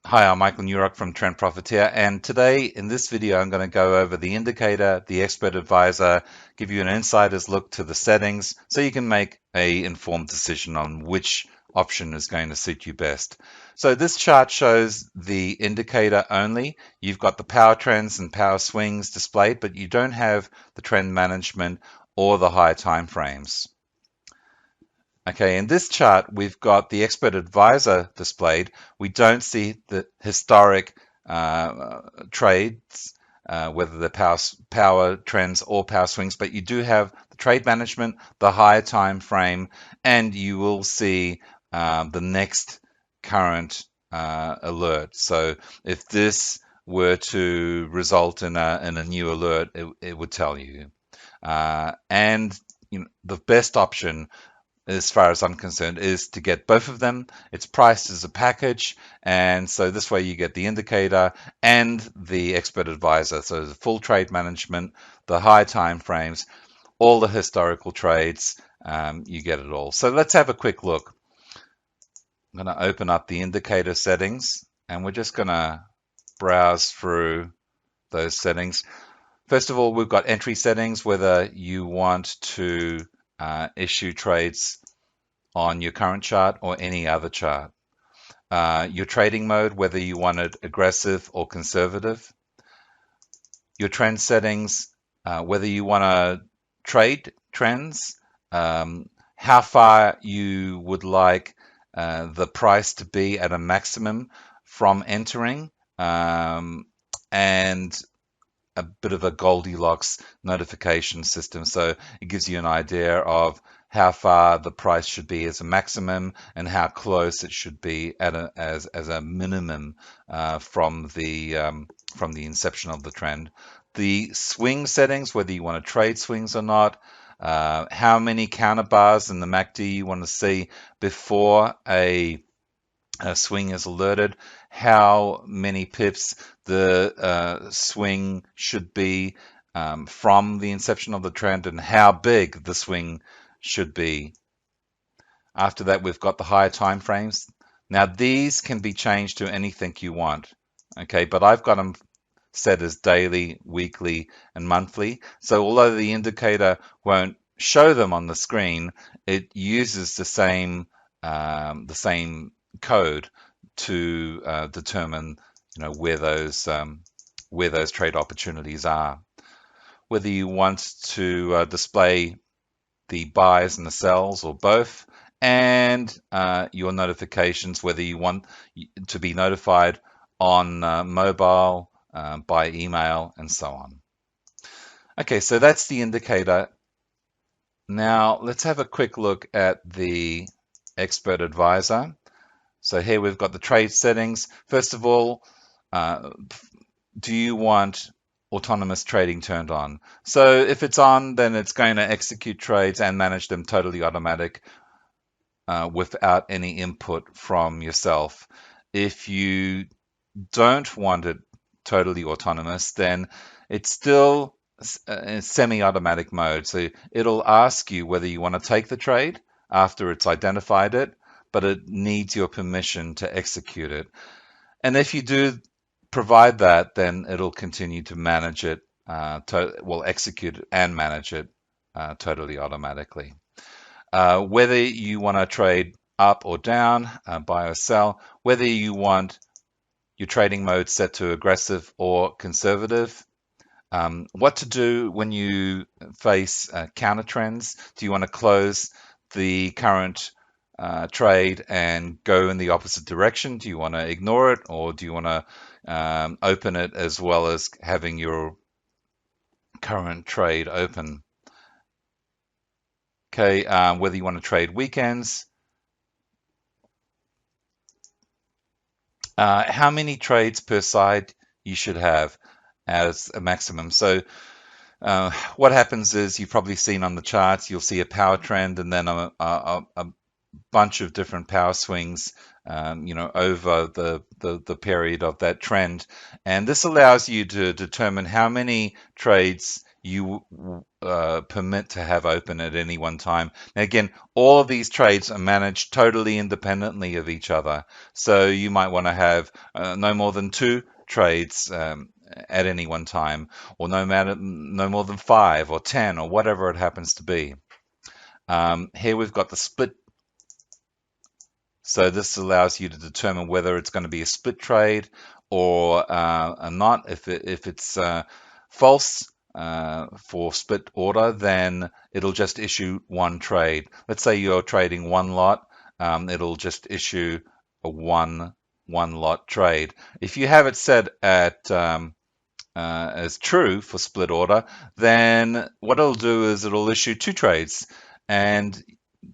Hi, I'm Michael Newrock from Trend Profiteer, and today in this video I'm going to go over the indicator, the expert advisor, give you an insider's look to the settings so you can make a informed decision on which option is going to suit you best. So this chart shows the indicator only. You've got the power trends and power swings displayed, but you don't have the trend management or the high time frames. Okay, in this chart, we've got the expert advisor displayed. We don't see the historic trades, whether they're power trends or power swings, but you do have the trade management, the higher time frame, and you will see the next current alert. So if this were to result in a new alert, it would tell you. And the best option, as far as I'm concerned, is to get both of them. It's priced as a package, and so this way you get the indicator and the expert advisor. So the full trade management, the high time frames, all the historical trades, you get it all. So let's have a quick look. I'm going to open up the indicator settings, and we're just going to browse through those settings. First of all, we've got entry settings, whether you want to issue trades on your current chart or any other chart. Your trading mode, whether you want it aggressive or conservative. Your trend settings, whether you want to trade trends, how far you would like the price to be at a maximum from entering, and a bit of a Goldilocks notification system. So it gives you an idea of how far the price should be as a maximum and how close it should be at as a minimum from the inception of the trend. The swing settings, whether you want to trade swings or not, how many counter bars in the MACD you want to see before a swing is alerted, how many pips the swing should be from the inception of the trend, and how big the swing should be. After that, we've got the higher time frames. Now, these can be changed to anything you want, okay, but I've got them set as daily, weekly, and monthly. So although the indicator won't show them on the screen, it uses the same code to determine where those trade opportunities are. Whether you want to display the buys and the sells or both, and your notifications, whether you want to be notified on mobile, by email, and so on. Okay, so that's the indicator. Now let's have a quick look at the expert advisor. So here we've got the trade settings. First of all, do you want autonomous trading turned on? So if it's on, then it's going to execute trades and manage them totally automatic without any input from yourself. If you don't want it totally autonomous, then it's still in semi-automatic mode. So it'll ask you whether you want to take the trade after it's identified it, but it needs your permission to execute it. And if you do provide that, then it'll continue to manage it, will execute it and manage it totally automatically. Whether you want to trade up or down, buy or sell, whether you want your trading mode set to aggressive or conservative, what to do when you face counter trends. Do you want to close the current trade and go in the opposite direction? Do you want to ignore it, or do you want to open it as well as having your current trade open? Okay, whether you want to trade weekends, how many trades per side you should have as a maximum. So what happens is, you've probably seen on the charts, you'll see a power trend and then a bunch of different power swings over the period of that trend. And this allows you to determine how many trades you permit to have open at any one time. Now, again, all of these trades are managed totally independently of each other. So you might want to have no more than 2 trades at any one time, or no more than 5 or 10 or whatever it happens to be. Here we've got the split. So this allows you to determine whether it's going to be a split trade or not. If it's false for split order, then it'll just issue 1 trade. Let's say you're trading 1 lot, it'll just issue a one lot trade. If you have it set at as true for split order, then what it'll do is it'll issue 2 trades. And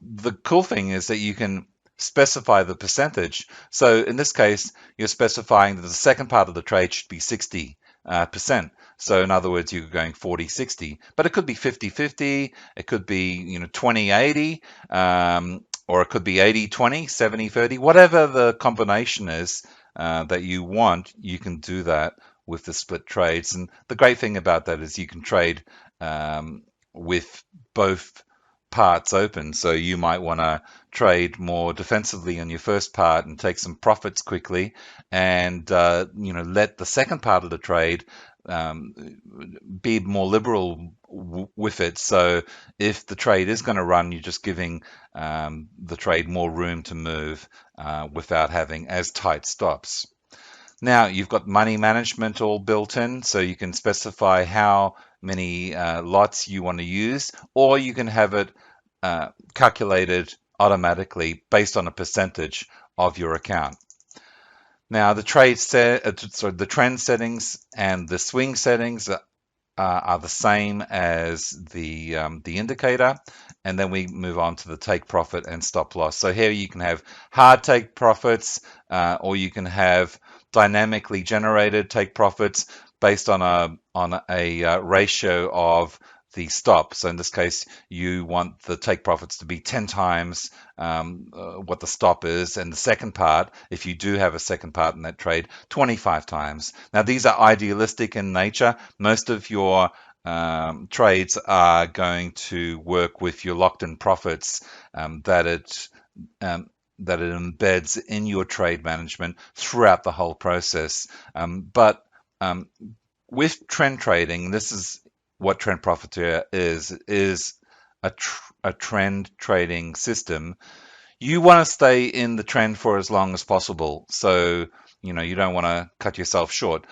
the cool thing is that you can specify the percentage. So in this case, you're specifying that the second part of the trade should be 60%. So in other words, you're going 40-60, but it could be 50-50, it could be 20-80, or it could be 80-20, 70-30, whatever the combination is that you want, you can do that with the split trades. And the great thing about that is you can trade with both parts open. So you might want to trade more defensively on your first part and take some profits quickly, and let the second part of the trade be more liberal with it. So if the trade is going to run, you're just giving the trade more room to move without having as tight stops. Now you've got money management all built in, so you can specify how many lots you want to use, or you can have it calculated automatically based on a percentage of your account. Now the the trend settings and the swing settings are the same as the indicator, and then we move on to the take profit and stop loss. So here you can have hard take profits, or you can have dynamically generated take profits based on a ratio of the stop. So in this case, you want the take profits to be 10 times what the stop is, and the second part, if you do have a second part in that trade, 25 times. Now these are idealistic in nature. Most of your trades are going to work with your locked-in profits that it embeds in your trade management throughout the whole process. But with trend trading, this is what Trend Profiteer is a trend trading system. You want to stay in the trend for as long as possible. So, you don't want to cut yourself short.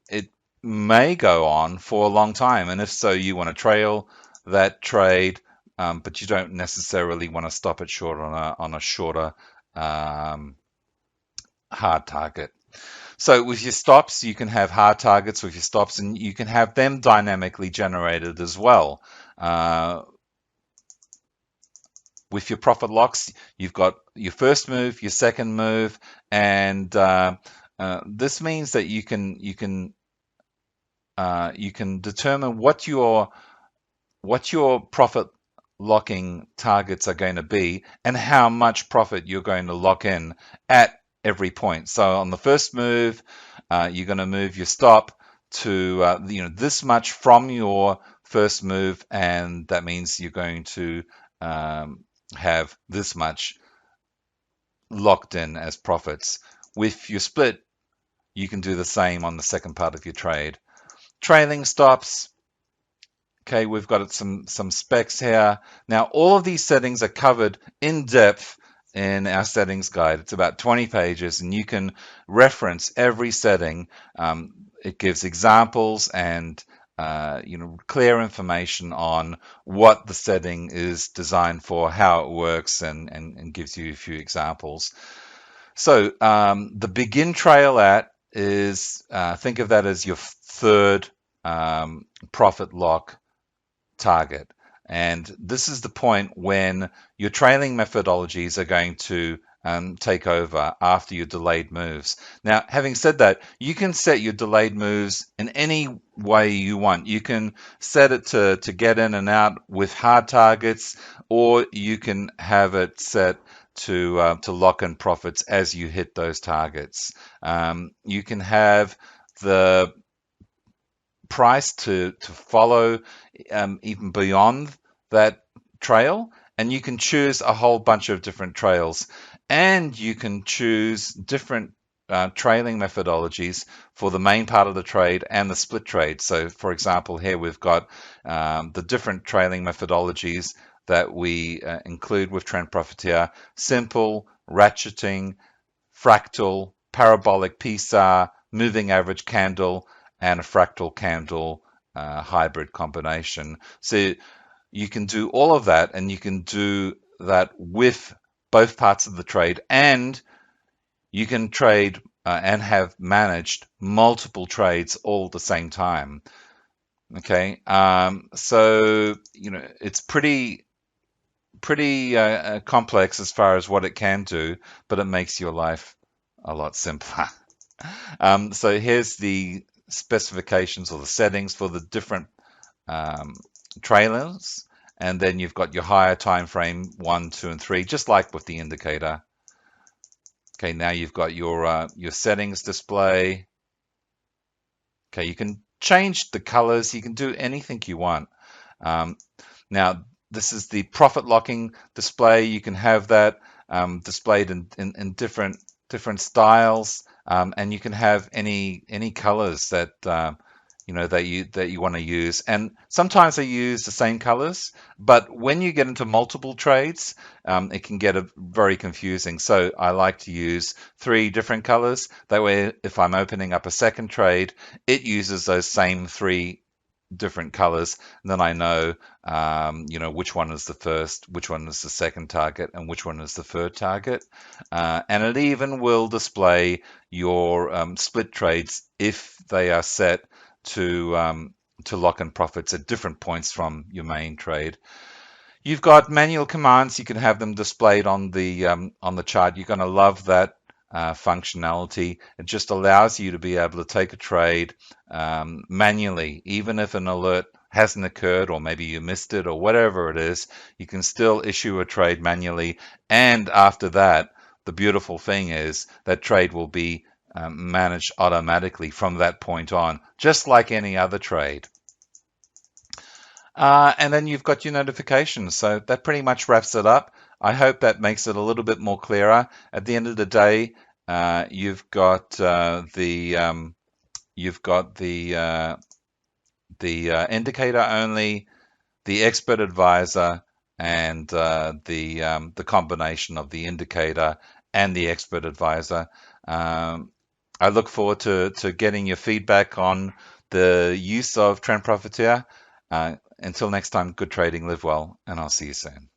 It may go on for a long time, and if so, you want to trail that trade, but you don't necessarily want to stop it short on a shorter hard target. So with your stops, you can have hard targets with your stops, and you can have them dynamically generated as well. With your profit locks, you've got your first move, your second move, and this means that you can determine what your profit locking targets are going to be and how much profit you're going to lock in at every point. So on the first move, you're going to move your stop to this much from your first move, and that means you're going to have this much locked in as profits. With your split, you can do the same on the second part of your trade. Trailing stops. Okay, we've got some specs here. Now, all of these settings are covered in depth in our settings guide. It's about 20 pages, and you can reference every setting. It gives examples and clear information on what the setting is designed for, how it works, and gives you a few examples. So the begin trail at is, think of that as your third profit lock target. And this is the point when your trailing methodologies are going to take over after your delayed moves. Now, having said that, you can set your delayed moves in any way you want. You can set it to get in and out with hard targets, or you can have it set to lock in profits as you hit those targets. You can have the price to follow even beyond that trail, and you can choose a whole bunch of different trails, and you can choose different trailing methodologies for the main part of the trade and the split trade. So, for example, here we've got the different trailing methodologies that we include with Trend Profiteer: simple, ratcheting, fractal, parabolic PSAR, moving average candle, and a fractal candle hybrid combination. So you can do all of that, and you can do that with both parts of the trade, and you can trade and have managed multiple trades all at the same time. Okay, so it's pretty complex as far as what it can do, but it makes your life a lot simpler. So here's the specifications or the settings for the different um, trailers, and then you've got your higher time frame 1, 2, and 3, just like with the indicator. Okay, now you've got your settings display. Okay, you can change the colors. You can do anything you want. Um, Now, this is the profit locking display. You can have that displayed in different styles, and you can have any colors that that you want to use. And sometimes they use the same colors, but when you get into multiple trades, it can get very confusing. So I like to use 3 different colors. That way, if I'm opening up a second trade, it uses those same 3 different colors, and then I know, which one is the first, which one is the second target, and which one is the third target. And it even will display your split trades if they are set to lock in profits at different points from your main trade. You've got manual commands. You can have them displayed on the chart. You're going to love that functionality. It just allows you to be able to take a trade manually, even if an alert hasn't occurred, or maybe you missed it, or whatever it is. You can still issue a trade manually, and after that, the beautiful thing is that trade will be managed automatically from that point on, just like any other trade. And then you've got your notifications. So that pretty much wraps it up. I hope that makes it a little bit more clearer. At the end of the day, you've got the indicator only, the expert advisor, and the combination of the indicator and the expert advisor. I look forward to getting your feedback on the use of Trend Profiteer. Until next time, good trading, live well, and I'll see you soon.